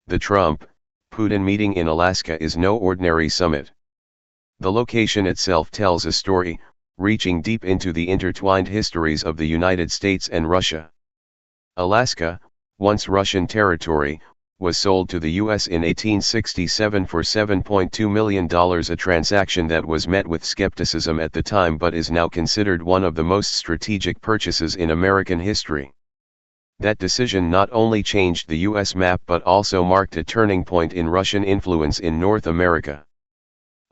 The Trump-Putin meeting in Alaska is no ordinary summit. The location itself tells a story, reaching deep into the intertwined histories of the United States and Russia. Alaska, once Russian territory, was sold to the U.S. in 1867 for $7.2 million, a transaction that was met with skepticism at the time but is now considered one of the most strategic purchases in American history. That decision not only changed the U.S. map but also marked a turning point in Russian influence in North America.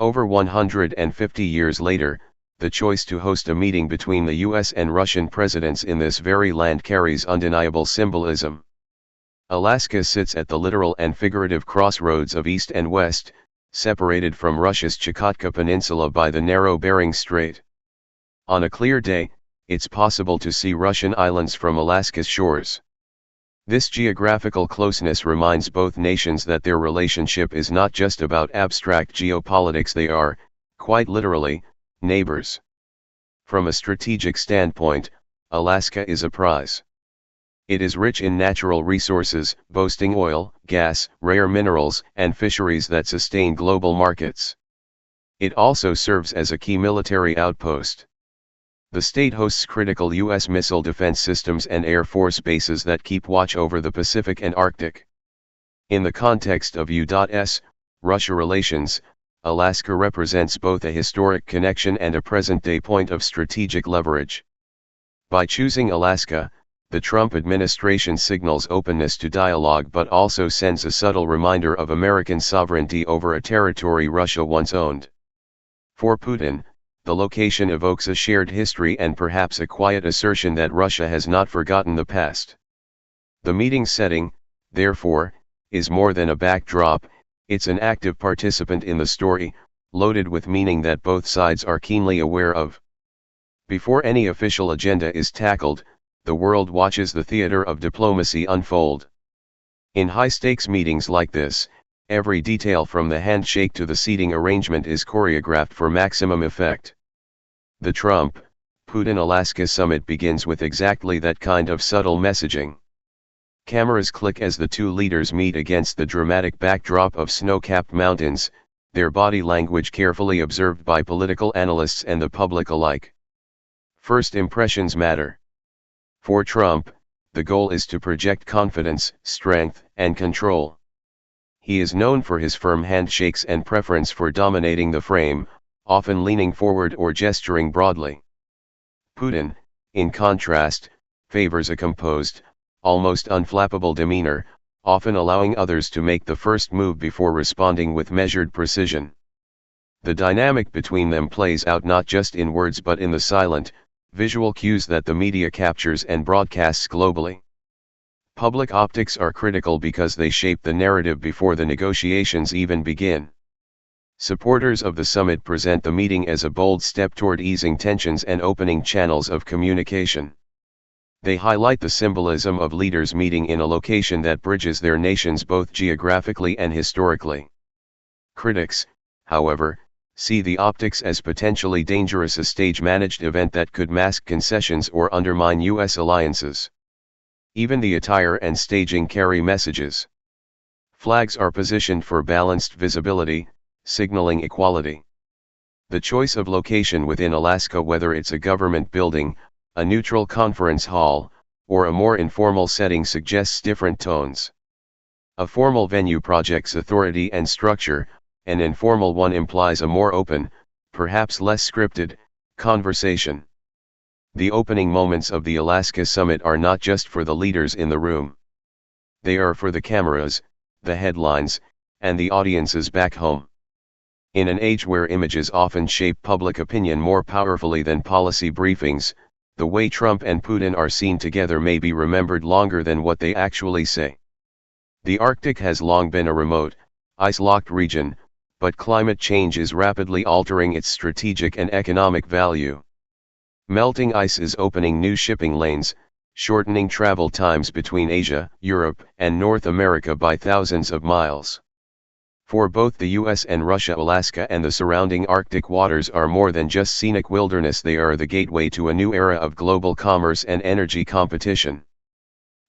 Over 150 years later, the choice to host a meeting between the U.S. and Russian presidents in this very land carries undeniable symbolism. Alaska sits at the literal and figurative crossroads of East and West, separated from Russia's Chukotka Peninsula by the narrow Bering Strait. On a clear day, it's possible to see Russian islands from Alaska's shores. This geographical closeness reminds both nations that their relationship is not just about abstract geopolitics, they are, quite literally, neighbors. From a strategic standpoint, Alaska is a prize. It is rich in natural resources, boasting oil, gas, rare minerals, and fisheries that sustain global markets. It also serves as a key military outpost. The state hosts critical U.S. missile defense systems and Air Force bases that keep watch over the Pacific and Arctic. In the context of U.S. Russia relations, Alaska represents both a historic connection and a present-day point of strategic leverage. By choosing Alaska, the Trump administration signals openness to dialogue but also sends a subtle reminder of American sovereignty over a territory Russia once owned. For Putin, the location evokes a shared history and perhaps a quiet assertion that Russia has not forgotten the past. The meeting setting, therefore, is more than a backdrop, it's an active participant in the story, loaded with meaning that both sides are keenly aware of. Before any official agenda is tackled, the world watches the theater of diplomacy unfold. In high-stakes meetings like this, every detail from the handshake to the seating arrangement is choreographed for maximum effect. The Trump-Putin Alaska summit begins with exactly that kind of subtle messaging. Cameras click as the two leaders meet against the dramatic backdrop of snow-capped mountains, their body language carefully observed by political analysts and the public alike. First impressions matter. For Trump, the goal is to project confidence, strength, and control. He is known for his firm handshakes and preference for dominating the frame, often leaning forward or gesturing broadly. Putin, in contrast, favors a composed, almost unflappable demeanor, often allowing others to make the first move before responding with measured precision. The dynamic between them plays out not just in words but in the silent, visual cues that the media captures and broadcasts globally. Public optics are critical because they shape the narrative before the negotiations even begin. Supporters of the summit present the meeting as a bold step toward easing tensions and opening channels of communication. They highlight the symbolism of leaders meeting in a location that bridges their nations both geographically and historically. Critics, however, see the optics as potentially dangerous, a stage-managed event that could mask concessions or undermine U.S. alliances. Even the attire and staging carry messages. Flags are positioned for balanced visibility, signaling equality. The choice of location within Alaska, whether it's a government building, a neutral conference hall, or a more informal setting, suggests different tones. A formal venue projects authority and structure, an informal one implies a more open, perhaps less scripted, conversation. The opening moments of the Alaska summit are not just for the leaders in the room. They are for the cameras, the headlines, and the audiences back home. In an age where images often shape public opinion more powerfully than policy briefings, the way Trump and Putin are seen together may be remembered longer than what they actually say. The Arctic has long been a remote, ice-locked region, but climate change is rapidly altering its strategic and economic value. Melting ice is opening new shipping lanes, shortening travel times between Asia, Europe, and North America by thousands of miles. For both the US and Russia, Alaska and the surrounding Arctic waters are more than just scenic wilderness, they are the gateway to a new era of global commerce and energy competition.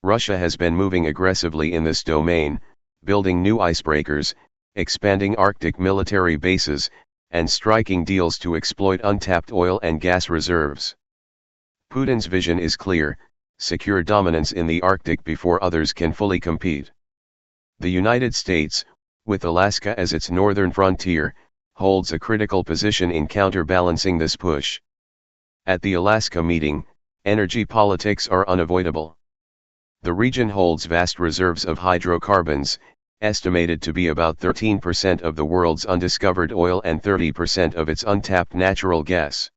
Russia has been moving aggressively in this domain, building new icebreakers, expanding Arctic military bases, and striking deals to exploit untapped oil and gas reserves. Putin's vision is clear: secure dominance in the Arctic before others can fully compete. The United States, with Alaska as its northern frontier, holds a critical position in counterbalancing this push. At the Alaska meeting, energy politics are unavoidable. The region holds vast reserves of hydrocarbons, estimated to be about 13% of the world's undiscovered oil and 30% of its untapped natural gas.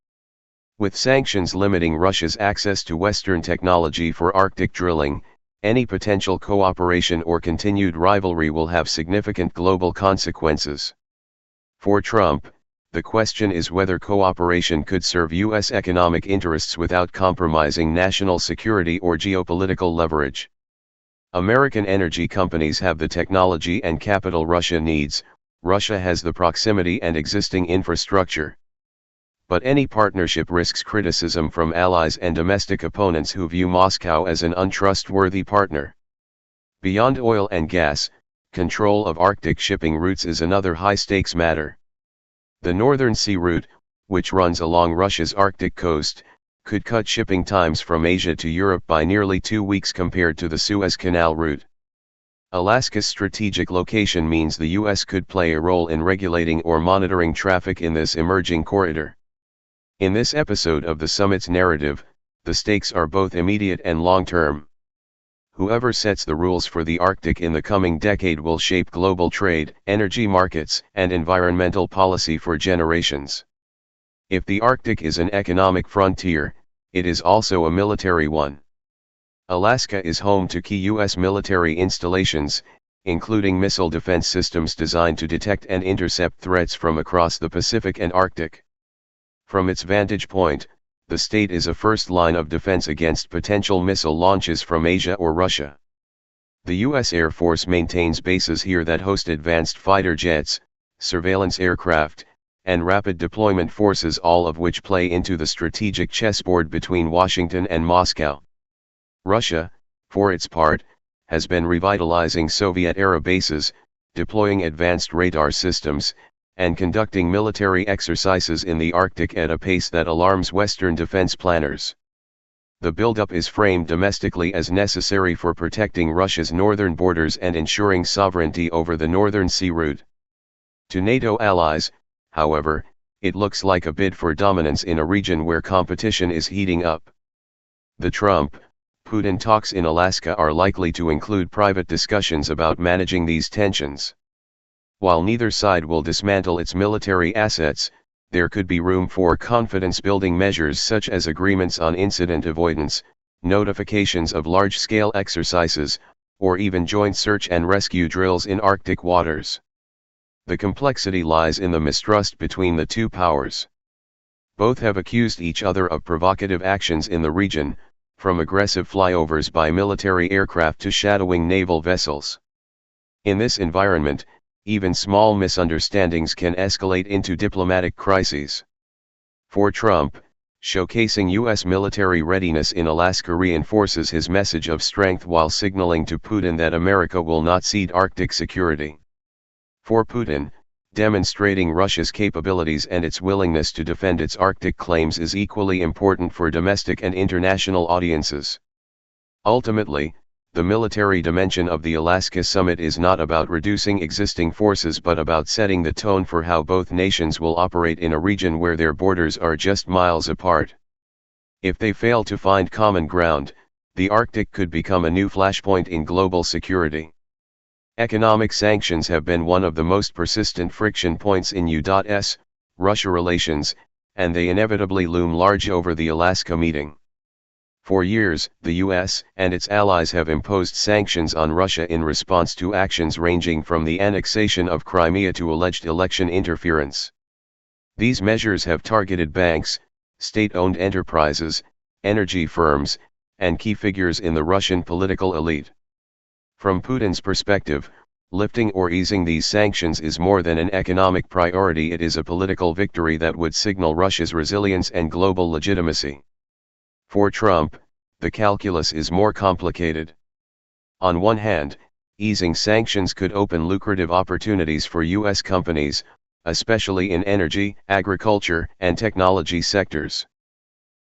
With sanctions limiting Russia's access to Western technology for Arctic drilling, any potential cooperation or continued rivalry will have significant global consequences. For Trump, the question is whether cooperation could serve U.S. economic interests without compromising national security or geopolitical leverage. American energy companies have the technology and capital Russia needs. Russia has the proximity and existing infrastructure. But any partnership risks criticism from allies and domestic opponents who view Moscow as an untrustworthy partner. Beyond oil and gas, control of Arctic shipping routes is another high-stakes matter. The Northern Sea Route, which runs along Russia's Arctic coast, could cut shipping times from Asia to Europe by nearly 2 weeks compared to the Suez Canal route. Alaska's strategic location means the U.S. could play a role in regulating or monitoring traffic in this emerging corridor. In this episode of the summit's narrative, the stakes are both immediate and long-term. Whoever sets the rules for the Arctic in the coming decade will shape global trade, energy markets, and environmental policy for generations. If the Arctic is an economic frontier, it is also a military one. Alaska is home to key U.S. military installations, including missile defense systems designed to detect and intercept threats from across the Pacific and Arctic. From its vantage point, the state is a first line of defense against potential missile launches from Asia or Russia. The U.S. Air Force maintains bases here that host advanced fighter jets, surveillance aircraft, and rapid deployment forces, all of which play into the strategic chessboard between Washington and Moscow. Russia, for its part, has been revitalizing Soviet-era bases, deploying advanced radar systems, and conducting military exercises in the Arctic at a pace that alarms Western defense planners. The buildup is framed domestically as necessary for protecting Russia's northern borders and ensuring sovereignty over the Northern Sea Route. To NATO allies, however, it looks like a bid for dominance in a region where competition is heating up. The Trump-Putin talks in Alaska are likely to include private discussions about managing these tensions. While neither side will dismantle its military assets, there could be room for confidence-building measures such as agreements on incident avoidance, notifications of large-scale exercises, or even joint search and rescue drills in Arctic waters. The complexity lies in the mistrust between the two powers. Both have accused each other of provocative actions in the region, from aggressive flyovers by military aircraft to shadowing naval vessels. In this environment, even small misunderstandings can escalate into diplomatic crises. For Trump, showcasing U.S. military readiness in Alaska reinforces his message of strength while signaling to Putin that America will not cede Arctic security. For Putin, demonstrating Russia's capabilities and its willingness to defend its Arctic claims is equally important for domestic and international audiences. Ultimately, the military dimension of the Alaska summit is not about reducing existing forces but about setting the tone for how both nations will operate in a region where their borders are just miles apart. If they fail to find common ground, the Arctic could become a new flashpoint in global security. Economic sanctions have been one of the most persistent friction points in U.S. Russia relations, and they inevitably loom large over the Alaska meeting. For years, the U.S. and its allies have imposed sanctions on Russia in response to actions ranging from the annexation of Crimea to alleged election interference. These measures have targeted banks, state-owned enterprises, energy firms, and key figures in the Russian political elite. From Putin's perspective, lifting or easing these sanctions is more than an economic priority, it is a political victory that would signal Russia's resilience and global legitimacy. For Trump, the calculus is more complicated. On one hand, easing sanctions could open lucrative opportunities for U.S. companies, especially in energy, agriculture, and technology sectors.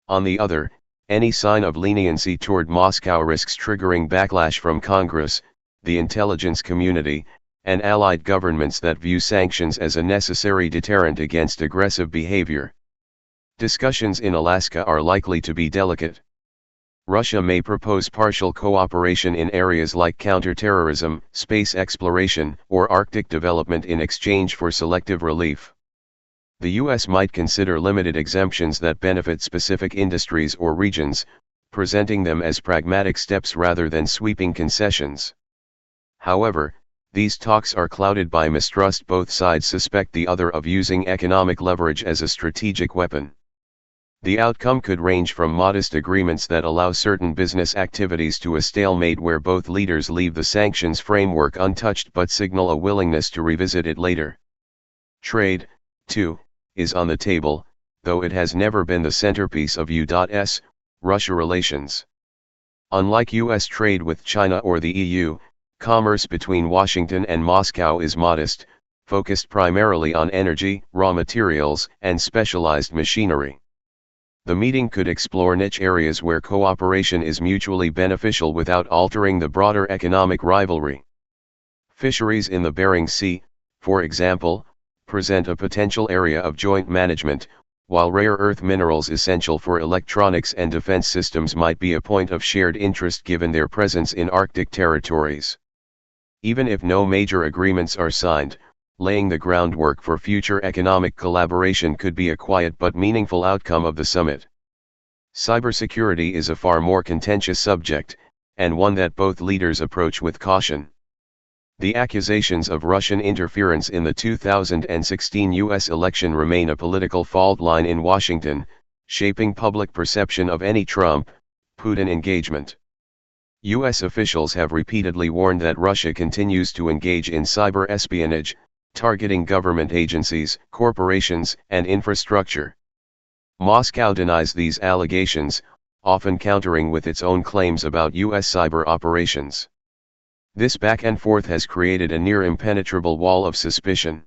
On the other, any sign of leniency toward Moscow risks triggering backlash from Congress, the intelligence community, and allied governments that view sanctions as a necessary deterrent against aggressive behavior. Discussions in Alaska are likely to be delicate. Russia may propose partial cooperation in areas like counterterrorism, space exploration, or Arctic development in exchange for selective relief. The U.S. might consider limited exemptions that benefit specific industries or regions, presenting them as pragmatic steps rather than sweeping concessions. However, these talks are clouded by mistrust. Both sides suspect the other of using economic leverage as a strategic weapon. The outcome could range from modest agreements that allow certain business activities to a stalemate where both leaders leave the sanctions framework untouched but signal a willingness to revisit it later. Trade, too, is on the table, though it has never been the centerpiece of U.S. Russia relations. Unlike U.S. trade with China or the EU, commerce between Washington and Moscow is modest, focused primarily on energy, raw materials, and specialized machinery. The meeting could explore niche areas where cooperation is mutually beneficial without altering the broader economic rivalry. Fisheries in the Bering Sea, for example, present a potential area of joint management, while rare earth minerals essential for electronics and defense systems might be a point of shared interest given their presence in Arctic territories. Even if no major agreements are signed, laying the groundwork for future economic collaboration could be a quiet but meaningful outcome of the summit. Cybersecurity is a far more contentious subject, and one that both leaders approach with caution. The accusations of Russian interference in the 2016 U.S. election remain a political fault line in Washington, shaping public perception of any Trump-Putin engagement. U.S. officials have repeatedly warned that Russia continues to engage in cyber espionage, targeting government agencies, corporations, and infrastructure. Moscow denies these allegations, often countering with its own claims about U.S. cyber operations. This back and forth has created a near impenetrable wall of suspicion.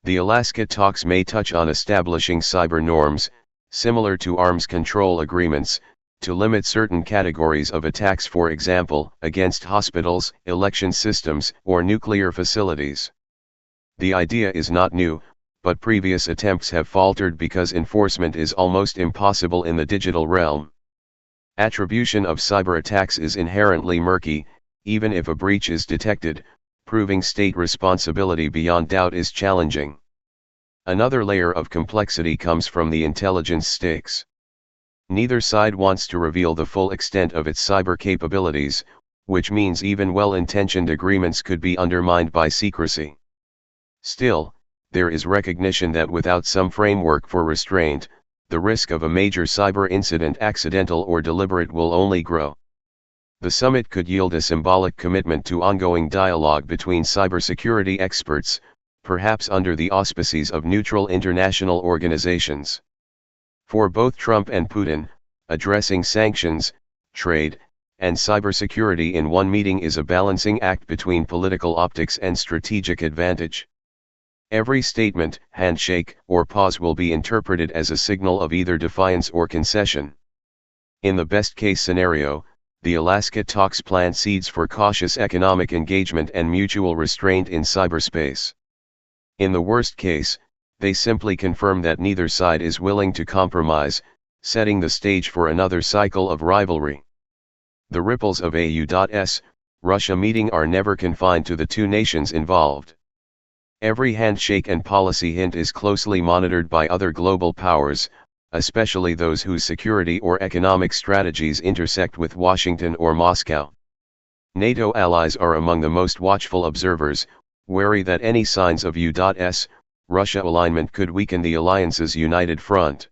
The Alaska talks may touch on establishing cyber norms, similar to arms control agreements, to limit certain categories of attacks, for example, against hospitals, election systems, or nuclear facilities. The idea is not new, but previous attempts have faltered because enforcement is almost impossible in the digital realm. Attribution of cyber attacks is inherently murky. Even if a breach is detected, proving state responsibility beyond doubt is challenging. Another layer of complexity comes from the intelligence stakes. Neither side wants to reveal the full extent of its cyber capabilities, which means even well-intentioned agreements could be undermined by secrecy. Still, there is recognition that without some framework for restraint, the risk of a major cyber incident, accidental or deliberate, will only grow. The summit could yield a symbolic commitment to ongoing dialogue between cybersecurity experts, perhaps under the auspices of neutral international organizations. For both Trump and Putin, addressing sanctions, trade, and cybersecurity in one meeting is a balancing act between political optics and strategic advantage. Every statement, handshake, or pause will be interpreted as a signal of either defiance or concession. In the best-case scenario, the Alaska talks plant seeds for cautious economic engagement and mutual restraint in cyberspace. In the worst case, they simply confirm that neither side is willing to compromise, setting the stage for another cycle of rivalry. The ripples of a U.S. Russia meeting are never confined to the two nations involved. Every handshake and policy hint is closely monitored by other global powers, especially those whose security or economic strategies intersect with Washington or Moscow. NATO allies are among the most watchful observers, wary that any signs of U.S. Russia alignment could weaken the alliance's united front.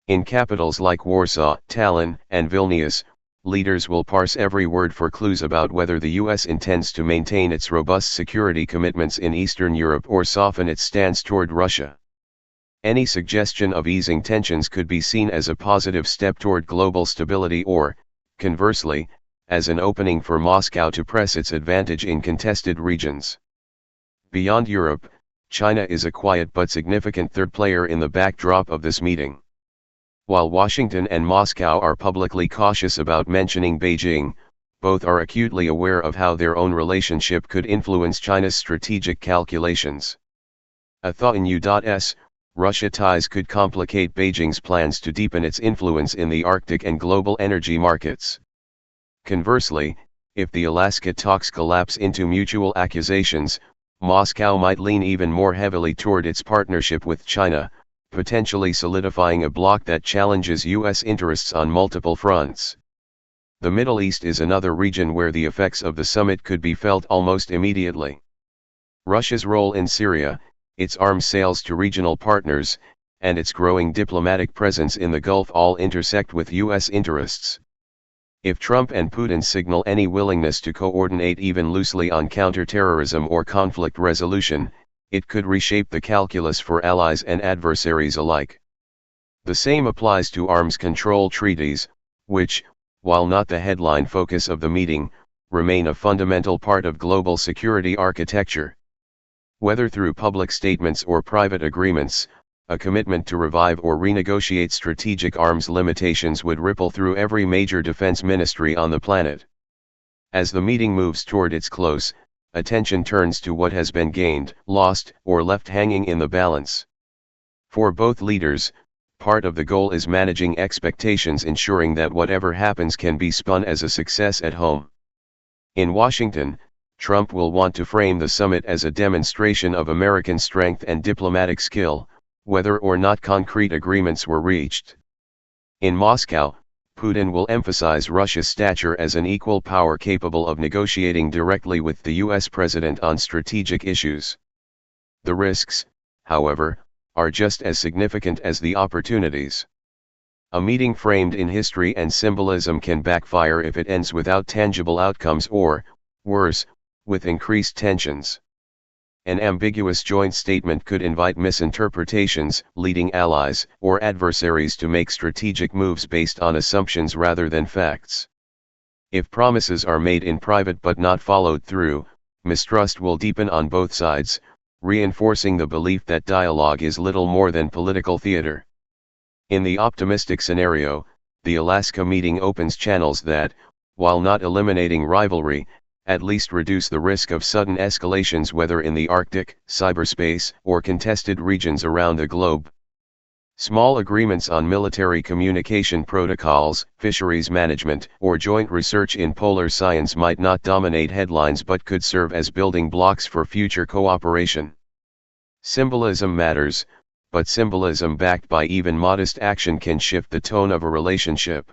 In capitals like Warsaw, Tallinn, and Vilnius, leaders will parse every word for clues about whether the U.S. intends to maintain its robust security commitments in Eastern Europe or soften its stance toward Russia. Any suggestion of easing tensions could be seen as a positive step toward global stability or, conversely, as an opening for Moscow to press its advantage in contested regions. Beyond Europe, China is a quiet but significant third player in the backdrop of this meeting. While Washington and Moscow are publicly cautious about mentioning Beijing, both are acutely aware of how their own relationship could influence China's strategic calculations. A thought in U.S. Russia ties could complicate Beijing's plans to deepen its influence in the Arctic and global energy markets. Conversely, if the Alaska talks collapse into mutual accusations, Moscow might lean even more heavily toward its partnership with China, potentially solidifying a bloc that challenges U.S. interests on multiple fronts. The Middle East is another region where the effects of the summit could be felt almost immediately. Russia's role in Syria, its arms sales to regional partners, and its growing diplomatic presence in the Gulf all intersect with U.S. interests. If Trump and Putin signal any willingness to coordinate even loosely on counterterrorism or conflict resolution, it could reshape the calculus for allies and adversaries alike. The same applies to arms control treaties, which, while not the headline focus of the meeting, remain a fundamental part of global security architecture. Whether through public statements or private agreements, a commitment to revive or renegotiate strategic arms limitations would ripple through every major defense ministry on the planet. As the meeting moves toward its close, attention turns to what has been gained, lost, or left hanging in the balance. For both leaders, part of the goal is managing expectations, ensuring that whatever happens can be spun as a success at home. In Washington, Trump will want to frame the summit as a demonstration of American strength and diplomatic skill, whether or not concrete agreements were reached. In Moscow, Putin will emphasize Russia's stature as an equal power capable of negotiating directly with the U.S. president on strategic issues. The risks, however, are just as significant as the opportunities. A meeting framed in history and symbolism can backfire if it ends without tangible outcomes or, worse, with increased tensions. An ambiguous joint statement could invite misinterpretations, leading allies or adversaries to make strategic moves based on assumptions rather than facts. If promises are made in private but not followed through, mistrust will deepen on both sides, reinforcing the belief that dialogue is little more than political theater. In the optimistic scenario, the Alaska meeting opens channels that, while not eliminating rivalry, at least reduce the risk of sudden escalations, whether in the Arctic, cyberspace, or contested regions around the globe. Small agreements on military communication protocols, fisheries management, or joint research in polar science might not dominate headlines but could serve as building blocks for future cooperation. Symbolism matters, but symbolism backed by even modest action can shift the tone of a relationship.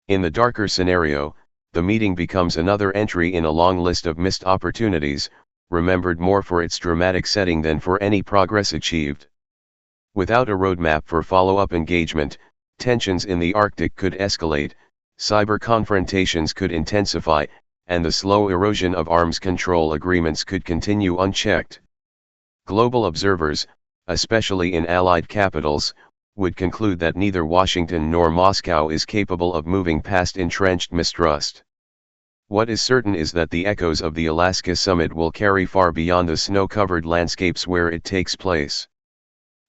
In the darker scenario, the meeting becomes another entry in a long list of missed opportunities, remembered more for its dramatic setting than for any progress achieved. Without a roadmap for follow-up engagement, tensions in the Arctic could escalate, cyber confrontations could intensify, and the slow erosion of arms control agreements could continue unchecked. Global observers, especially in allied capitals, would conclude that neither Washington nor Moscow is capable of moving past entrenched mistrust. What is certain is that the echoes of the Alaska summit will carry far beyond the snow-covered landscapes where it takes place.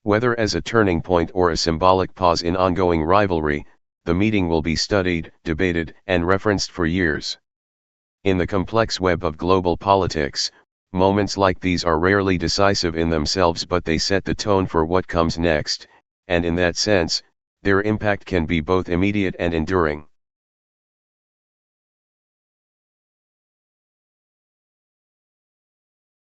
Whether as a turning point or a symbolic pause in ongoing rivalry, the meeting will be studied, debated, and referenced for years. In the complex web of global politics, moments like these are rarely decisive in themselves, but they set the tone for what comes next, and in that sense, their impact can be both immediate and enduring.